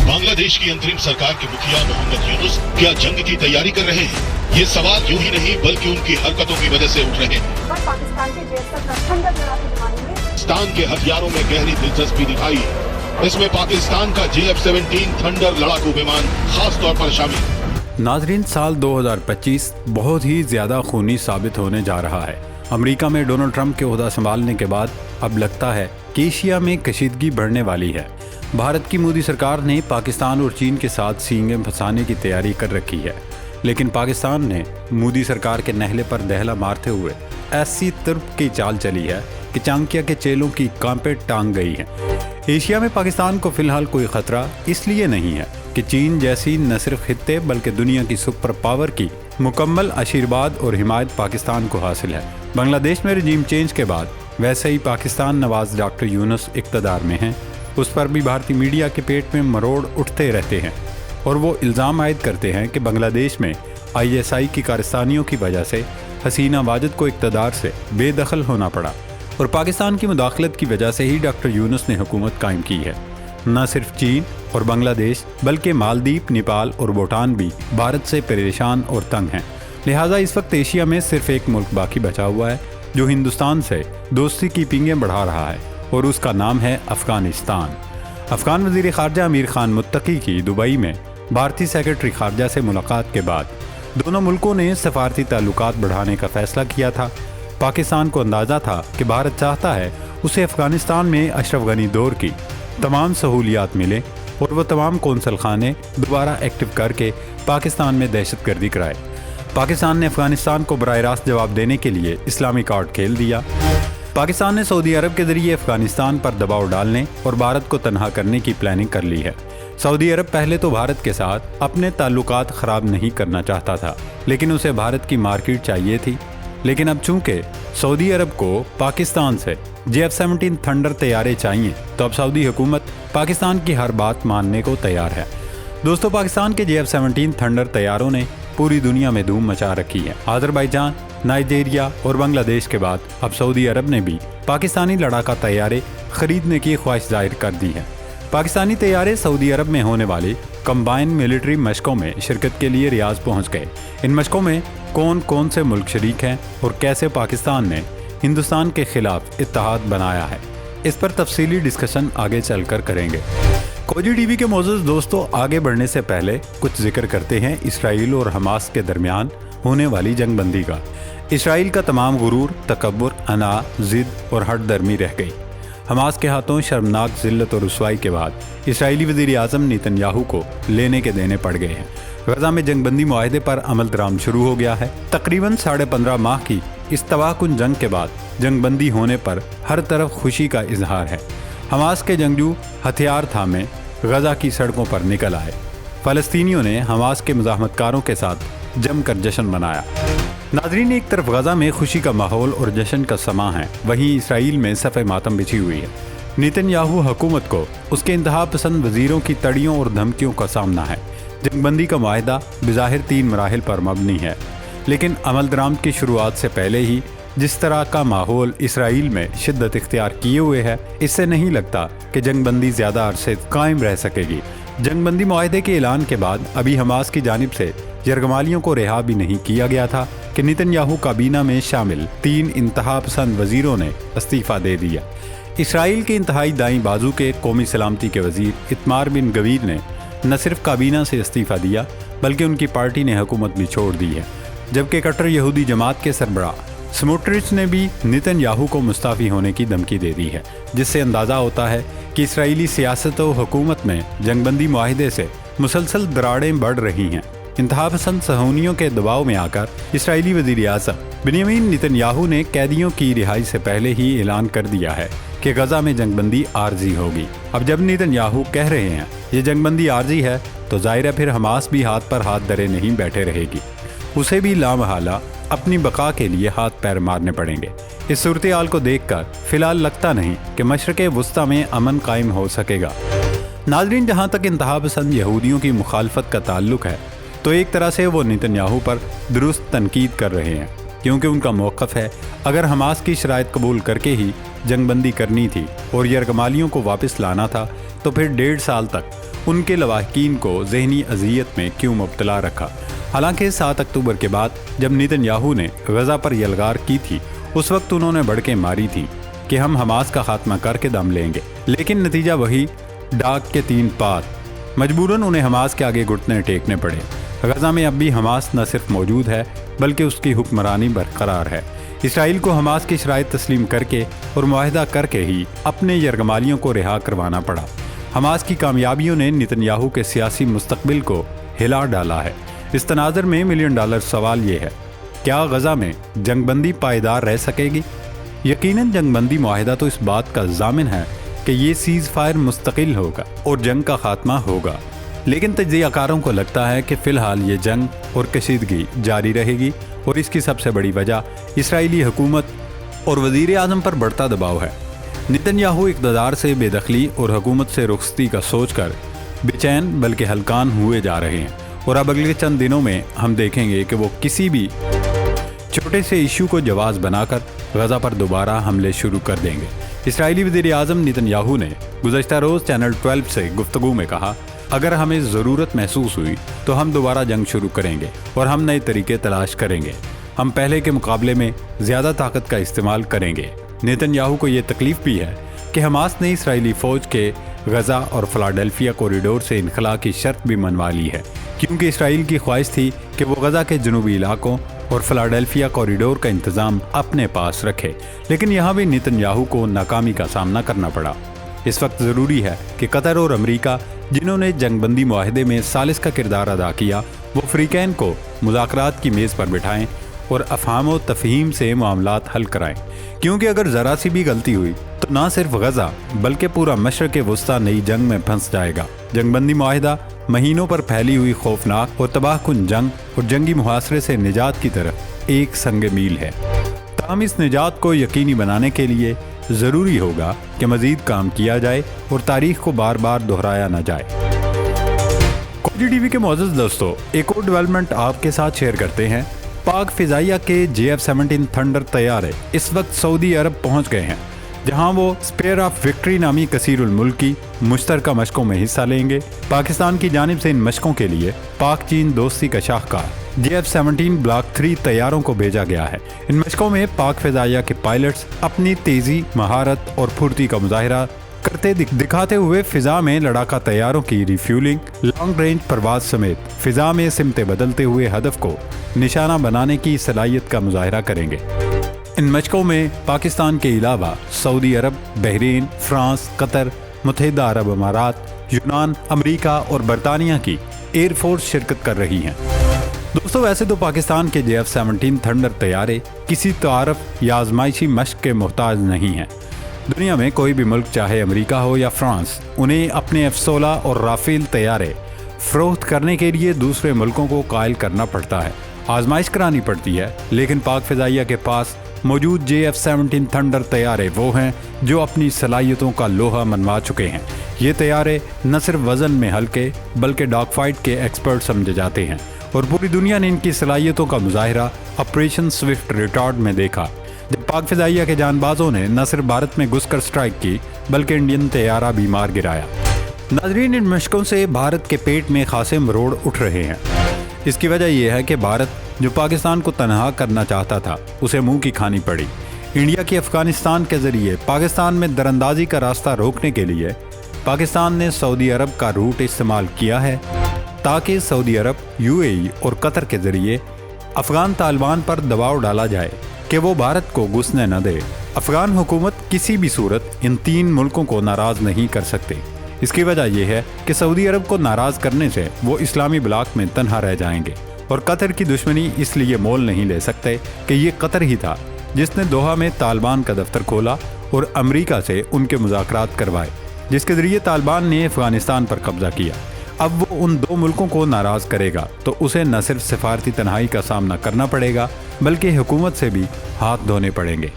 बांग्लादेश की अंतरिम सरकार के मुखिया मोहम्मद यूनुस क्या जंग की तैयारी कर रहे हैं? ये सवाल यूं ही नहीं बल्कि उनकी हरकतों की वजह से उठ रहे हैं। पाकिस्तान के पाकिस्तान के हथियारों में गहरी दिलचस्पी दिखाई है। इसमें पाकिस्तान का JF-17 थंडर लड़ाकू विमान खास तौर पर शामिल। नाजरीन, साल 2025 बहुत ही ज़्यादा खूनी साबित होने जा रहा है। अमेरिका में डोनाल्ड ट्रंप के ओहदा संभालने के बाद अब लगता है कि एशिया में कशीदगी बढ़ने वाली है। भारत की मोदी सरकार ने पाकिस्तान और चीन के साथ सींगें फंसाने की तैयारी कर रखी है, लेकिन पाकिस्तान ने मोदी सरकार के नहले पर दहला मारते हुए ऐसी तुर्क की चाल चली है कि चाणक्य के चेलों की कांपे टांग गई है। एशिया में पाकिस्तान को फिलहाल कोई खतरा इसलिए नहीं है कि चीन जैसी न सिर्फ खित्ते बल्कि दुनिया की सुपर पावर की मुकम्मल आशीर्वाद और हिमायत पाकिस्तान को हासिल है। बांग्लादेश में रजीम चेंज के बाद वैसे ही पाकिस्तान नवाज डॉक्टर यूनुस इक़्तिदार में हैं, उस पर भी भारतीय मीडिया के पेट में मरोड़ उठते रहते हैं और वो इल्ज़ाम आयद करते हैं कि बांग्लादेश में ISI की कारस्तानियों की वजह से हसीना वाजिद को इक़्तिदार से बेदखल होना पड़ा और पाकिस्तान की मुदाखलत की वजह से ही डॉक्टर यूनुस ने हुकूमत कायम की है। न सिर्फ चीन और बांग्लादेश बल्कि मालदीव, नेपाल और भूटान भी भारत से परेशान और तंग हैं। लिहाजा इस वक्त एशिया में सिर्फ एक मुल्क बाकी बचा हुआ है जो हिंदुस्तान से दोस्ती की पींगें बढ़ा रहा है और उसका नाम है अफ़गानिस्तान। अफ़गान वज़ीर ख़ारजा अमीर ख़ान मुत्तकी की दुबई में भारतीय सेक्रेटरी ख़ारजा से मुलाकात के बाद दोनों मुल्कों ने सफ़ारती ताल्लुकात बढ़ाने का फ़ैसला किया था। पाकिस्तान को अंदाज़ा था कि भारत चाहता है उसे अफ़गानिस्तान में अशरफ गनी दौर की तमाम सहूलियात मिले और वह तमाम कौंसल खाने दोबारा एक्टिव करके पाकिस्तान में दहशतगर्दी कराए। पाकिस्तान ने अफ़गानिस्तान को बराह रास्त जवाब देने के लिए इस्लामी कार्ड खेल दिया। पाकिस्तान ने सऊदी अरब के ज़रिए अफ़गानिस्तान पर दबाव डालने और भारत को तनहा करने की प्लानिंग कर ली है। सऊदी अरब पहले तो भारत के साथ अपने ताल्लुकात ख़राब नहीं करना चाहता था, लेकिन उसे भारत की मार्केट चाहिए थी। लेकिन अब चूंकि सऊदी अरब को पाकिस्तान से JF-17 थंडर तैयारे चाहिए, तो अब सऊदी हुकूमत पाकिस्तान की हर बात मानने को तैयार है। दोस्तों, पाकिस्तान के JF-17 थंडर तैयारों ने पूरी दुनिया में धूम मचा रखी है। अज़रबैजान, नाइजीरिया और बांग्लादेश के बाद अब सऊदी अरब ने भी पाकिस्तानी लड़ाका तैयारे खरीदने की ख्वाहिश जाहिर कर दी है। पाकिस्तानी तैयारे सऊदी अरब में होने वाली कंबाइन मिलिट्री मशकों में शिरकत के लिए रियाज पहुंच गए। इन मशकों में कौन कौन से मुल्क शरीक हैं और कैसे पाकिस्तान ने हिंदुस्तान के खिलाफ इत्तेहाद बनाया है, इस पर तफसीली डिस्कशन आगे चलकर करेंगे। खोजी टीवी के मोअज़्ज़ज़ दोस्तों, आगे बढ़ने से पहले कुछ जिक्र करते हैं इसराइल और हमास के दरमियान होने वाली जंगबंदी का। इसराइल का तमाम गुरूर, तकब्बुर, अना, ज़िद और हठधर्मी रह गई। हमास के हाथों शर्मनाक ज़िल्लत और रुसवाई के बाद इसराइली वज़ीर आज़म नेतन्याहू को लेने के देने पड़ गए हैं। गज़ा में जंगबंदी मुआहदे पर अमल दराम शुरू हो गया है। तकरीबन 15.5 माह की इस तबाहकुन जंग के बाद जंगबंदी होने पर हर तरफ खुशी का इजहार है। हमास के जंगजू हथियार थामे गज़ा की सड़कों पर निकल आए। फ़लस्तीनियों ने हमास के मुज़ाहमतकारों के साथ जमकर जश्न मनाया। नाज़रीन, एक तरफ गज़ा में खुशी का माहौल और जश्न का समा है, वहीं इसराइल में सफ़े मातम बिछी हुई है। नेतन्याहू हुकूमत को उसके इंतहा पसंद वज़ीरों की तड़ियों और धमकियों का सामना है। जंगबंदी का मुआहदा बिज़ाहिर 3 मराहिल पर मबनी है, लेकिन अमल दरामद की शुरुआत से पहले ही जिस तरह का माहौल इसराइल में शिद्दत इख्तियार किए हुए है, इससे नहीं लगता कि जंगबंदी ज़्यादा अरसे कायम रह सकेगी। जंगबंदी मुआहदे के ऐलान के बाद अभी हमास की जानिब से यरगमालियों को रिहा भी नहीं किया गया था कि नेतन्याहू काबीना में शामिल 3 इंतहा पसंद वज़ीरों ने इस्तीफ़ा दे दिया। इसराइल के इंतहाई दाईं बाजू के कौमी सलामती के वज़ीर इतमार बिन गवीर ने न सिर्फ काबीना से इस्तीफ़ा दिया बल्कि उनकी पार्टी ने हुकूमत भी छोड़ दी है, जबकि कट्टर यहूदी जमात के सरबराह स्मोट्रिच ने भी नेतन्याहू को मुस्ताफ़ी होने की धमकी दे दी है, जिससे अंदाज़ा होता है कि इसराइली सियासत और हुकूमत में जंगबंदी मुआहदे से मुसलसल दरारें बढ़ रही हैं। इंतहा पसंद सहूनियों के दबाव में आकर इसराइली वज़ीर आज़म बेंयामीन नेतन्याहू ने कैदियों की रिहाई से पहले ही ऐलान कर दिया है कि गज़ा में जंगबंदी आर्जी होगी। अब जब नेतन्याहू कह रहे हैं ये जंगबंदी आर्जी है, तो ज़ाहिर है फिर हमास भी हाथ पर हाथ धरे नहीं बैठे रहेगी। उसे भी लामहला अपनी बका के लिए हाथ पैर मारने पड़ेंगे। इस सूरत हाल को देखकर फिलहाल लगता नहीं कि मशरक़े वुस्ता में अमन कायम हो सकेगा। नाज़रीन, जहाँ तक इंतहा पसंद यहूदियों की मुखालफत का ताल्लुक है, तो एक तरह से वो नेतन्याहू पर दुरुस्त तनकीद कर रहे हैं, क्योंकि उनका मौक़िफ़ है अगर हमास की शराइत कबूल करके ही जंगबंदी करनी थी और यरगमालियों को वापस लाना था, तो फिर 1.5 साल तक ان کے لواحقین کو ذہنی اذیت میں کیوں مبتلا رکھا؟ حالانکہ 7 اکتوبر کے بعد جب نیتن یاہو نے غزہ پر یلغار کی تھی اس وقت انہوں نے بڑکیں ماری تھیں کہ ہم حماس کا خاتمہ کر کے دم لیں گے، لیکن نتیجہ وہی ڈاک کے 3 پات۔ مجبوراً انہیں حماس کے آگے گھٹنے ٹیکنے پڑے۔ غزہ میں اب بھی حماس نہ صرف موجود ہے بلکہ اس کی حکمرانی برقرار ہے۔ اسرائیل کو حماس کی شرائط تسلیم کر کے اور معاہدہ کر کے ہی اپنے یرغمالیوں کو رہا کروانا پڑا۔ حماس کی کامیابیوں نے نیتن یاہو کے سیاسی مستقبل کو ہلا ڈالا ہے۔ اس تناظر میں $1 ملین سوال یہ ہے، کیا غزہ میں جنگ بندی پائیدار رہ سکے گی؟ یقیناً جنگ بندی معاہدہ تو اس بات کا ضامن ہے کہ یہ سیز فائر مستقل ہوگا اور جنگ کا خاتمہ ہوگا، لیکن تجزیہ کاروں کو لگتا ہے کہ فی الحال یہ جنگ اور کشیدگی جاری رہے گی، اور اس کی سب سے بڑی وجہ اسرائیلی حکومت اور وزیر اعظم پر بڑھتا دباؤ ہے۔ نیتن یاہو اقتدار سے بے دخلی اور حکومت سے رخصتی کا سوچ کر بے چین بلکہ ہلکان ہوئے جا رہے ہیں، اور اب اگلے چند دنوں میں ہم دیکھیں گے کہ وہ کسی بھی چھوٹے سے ایشو کو جواز بنا کر غزہ پر دوبارہ حملے شروع کر دیں گے۔ اسرائیلی وزیر اعظم نیتن یاہو نے گزشتہ روز چینل 12 سے گفتگو میں کہا، اگر ہمیں ضرورت محسوس ہوئی تو ہم دوبارہ جنگ شروع کریں گے اور ہم نئے طریقے تلاش کریں گے، ہم پہلے کے مقابلے میں زیادہ طاقت کا استعمال کریں گے۔ نیتن یاہو کو یہ تکلیف بھی ہے کہ حماس نے اسرائیلی فوج کے غزہ اور فلاڈیلفیا کوریڈور سے انخلاء کی شرط بھی منوا لی ہے، کیونکہ اسرائیل کی خواہش تھی کہ وہ غزہ کے جنوبی علاقوں اور فلاڈیلفیا کوریڈور کا انتظام اپنے پاس رکھے، لیکن یہاں بھی نیتن یاہو کو ناکامی کا سامنا کرنا پڑا۔ اس وقت ضروری ہے کہ قطر اور امریکہ، جنہوں نے جنگ بندی معاہدے میں ثالث کا کردار ادا کیا، وہ فریقین کو مذاکرات کی میز پر بٹھائیں اور افہام و تفہیم سے معاملات حل کرائیں، کیونکہ اگر ذرا سی بھی غلطی ہوئی تو نہ صرف غزہ بلکہ پورا مشرق وسطیٰ نئی جنگ میں پھنس جائے گا۔ جنگ بندی معاہدہ مہینوں پر پھیلی ہوئی خوفناک اور تباہ کن جنگ اور جنگی محاصرے سے نجات کی طرف ایک سنگ میل ہے، تاہم اس نجات کو یقینی بنانے کے لیے ضروری ہوگا کہ مزید کام کیا جائے اور تاریخ کو بار بار دہرایا نہ جائے۔ کوجی ٹی وی کے معزز دوستو، ایک اور ڈیولپمنٹ آپ کے ساتھ شیئر کرتے ہیں۔ پاک فضائیہ کے JF-17 تھنڈر طیارے اس وقت سعودی عرب پہنچ گئے ہیں، جہاں وہ اسپیئر آف وکٹری نامی کثیر الملکی مشترکہ مشقوں میں حصہ لیں گے۔ پاکستان کی جانب سے ان مشقوں کے لیے پاک چین دوستی کا شاہکار JF-17 بلاک 3 طیاروں کو بھیجا گیا ہے۔ ان مشقوں میں پاک فضائیہ کے پائلٹس اپنی تیزی، مہارت اور پھرتی کا مظاہرہ کرتے دکھاتے ہوئے فضا میں لڑاکا طیاروں کی ریفیولنگ، لانگ رینج پرواز سمیت فضا میں سمتیں بدلتے ہوئے ہدف کو نشانہ بنانے کی صلاحیت کا مظاہرہ کریں گے۔ ان مشقوں میں پاکستان کے علاوہ سعودی عرب، بحرین، فرانس، قطر، متحدہ عرب امارات، یونان، امریکہ اور برطانیہ کی ایئر فورس شرکت کر رہی ہیں۔ دوستو، ویسے تو پاکستان کے JF-17 تھنڈر طیارے کسی تعارف یا آزمائشی مشق کے محتاج نہیں ہیں۔ دنیا میں کوئی بھی ملک، چاہے امریکہ ہو یا فرانس، انہیں اپنے F-16 اور رافیل طیارے فروخت کرنے کے لیے دوسرے ملکوں کو قائل کرنا پڑتا ہے، آزمائش کرانی پڑتی ہے، لیکن پاک فضائیہ کے پاس موجود JF-17 تھنڈر طیارے وہ ہیں جو اپنی صلاحیتوں کا لوہا منوا چکے ہیں۔ یہ طیارے نہ صرف وزن میں ہلکے بلکہ ڈاگ فائٹ کے ایکسپرٹ سمجھے جاتے ہیں، اور پوری دنیا نے ان کی صلاحیتوں کا مظاہرہ آپریشن سوئفٹ ریٹارڈ میں دیکھا، جب پاک فضائیہ کے جان بازوں نے نہ صرف بھارت میں گھس کر سٹرائک کی بلکہ انڈین طیارہ بھی مار گرایا۔ ناظرین، ان مشقوں سے بھارت کے پیٹ میں خاصے مروڑ اٹھ رہے ہیں۔ اس کی وجہ یہ ہے کہ بھارت جو پاکستان کو تنہا کرنا چاہتا تھا، اسے منہ کی کھانی پڑی۔ انڈیا کی افغانستان کے ذریعے پاکستان میں دراندازی کا راستہ روکنے کے لیے پاکستان نے سعودی عرب کا روٹ استعمال کیا ہے، تاکہ سعودی عرب، UAE اور قطر کے ذریعے افغان طالبان پر دباؤ ڈالا جائے کہ وہ بھارت کو گھسنے نہ دے۔ افغان حکومت کسی بھی صورت ان 3 ملکوں کو ناراض نہیں کر سکتے۔ اس کی وجہ یہ ہے کہ سعودی عرب کو ناراض کرنے سے وہ اسلامی بلاک میں تنہا رہ جائیں گے، اور قطر کی دشمنی اس لیے مول نہیں لے سکتے کہ یہ قطر ہی تھا جس نے دوحہ میں طالبان کا دفتر کھولا اور امریکہ سے ان کے مذاکرات کروائے، جس کے ذریعے طالبان نے افغانستان پر قبضہ کیا۔ اب وہ ان 2 ملکوں کو ناراض کرے گا تو اسے نہ صرف سفارتی تنہائی کا سامنا کرنا پڑے گا بلکہ حکومت سے بھی ہاتھ دھونے پڑیں گے۔